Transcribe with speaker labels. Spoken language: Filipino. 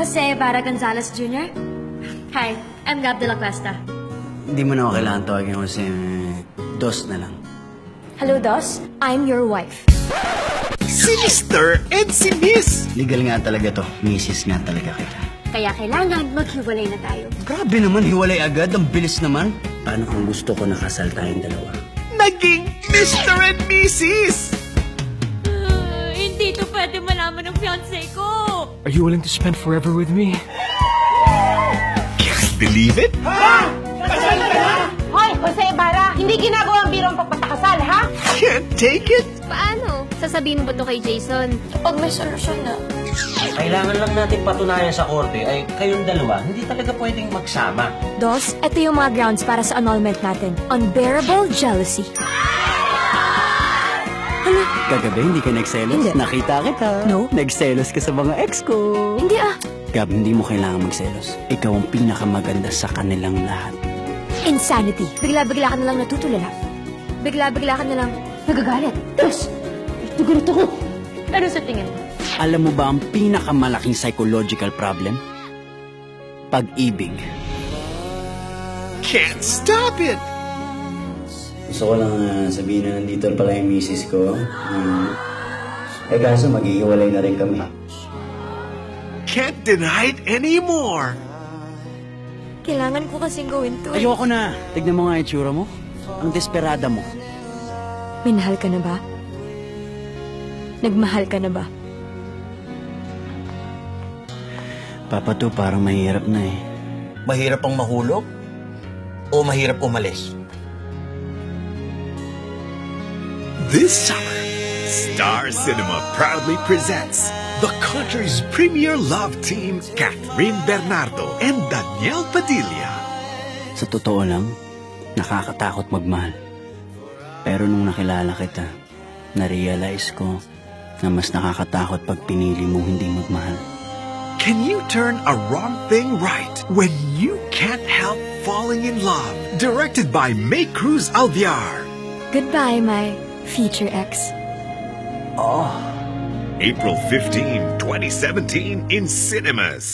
Speaker 1: Jose Barra Gonzalez Jr. Hi, I'm Gab de la Cuesta.
Speaker 2: Hindi mo na ako kailangan tawagin kasi Dos na lang.
Speaker 1: Hello, Dos. I'm your wife.
Speaker 3: Si Mr. and si Miss.
Speaker 2: Legal nga talaga to. Misis nga talaga kita.
Speaker 1: Kaya kailangan maghiwalay na tayo.
Speaker 2: Grabe naman, hiwalay agad. Ang bilis naman. Paano kung gusto ko nakasal tayong dalawa?
Speaker 3: Naging Mr. and Mrs.
Speaker 1: Hindi to pwede malaman ng fiancé ko.
Speaker 4: Are you willing to spend forever with me?
Speaker 3: Can't believe it?
Speaker 5: Hoy, Jose Ibarra, hindi ginagawa ang birong pagpapakasal, ha?
Speaker 3: Can't take it?
Speaker 1: Paano? Sasabihin mo ba to kay Jason? Pag may solusyon na.
Speaker 6: Kailangan lang natin patunayan sa korte ay kayong dalawa hindi talaga pwedeng magsama.
Speaker 1: Dos, ito yung mga grounds para sa annulment natin. Unbearable jealousy.
Speaker 2: Kagabi, hindi ka nagselos?
Speaker 1: Hindi.
Speaker 2: Nakita kita.
Speaker 1: No.
Speaker 2: Nagselos ka sa mga ex ko.
Speaker 1: Hindi ah.
Speaker 2: Gab, hindi mo kailangan magselos. Ikaw ang pinakamaganda sa kanilang lahat.
Speaker 1: Insanity. Bigla-bigla ka na lang natutulala. Bigla-bigla ka na lang nagagalit. Dos, ito ganito ko. Ano sa tingin mo?
Speaker 2: Alam mo ba ang pinakamalaking psychological problem? Pag-ibig.
Speaker 3: Can't stop it.
Speaker 2: Gusto ko lang sabihin na nandito pala yung misis ko. Kaso maghihiwalay na rin kami.
Speaker 3: Can't deny it anymore.
Speaker 1: Kailangan ko kasing gawin to.
Speaker 2: Ayoko na. Tignan mo nga yung itsura mo. Ang desperada mo.
Speaker 1: Minahal ka na ba? Nagmahal ka na ba?
Speaker 2: Papa to, parang mahirap na eh.
Speaker 6: Mahirap ang mahulog o mahirap umalis?
Speaker 3: This summer, Star Cinema proudly presents the country's premier love team, Catherine Bernardo and Daniel Padilla.
Speaker 2: Sa totoo lang, nakakatakot magmahal. Pero nung nakilala kita, na-realize ko na mas nakakatakot pag pinili mong hindi magmahal.
Speaker 3: Can you turn a wrong thing right when you can't help falling in love? Directed by May Cruz Alviar.
Speaker 1: Goodbye, my future ex.
Speaker 3: April 15, 2017 in cinemas.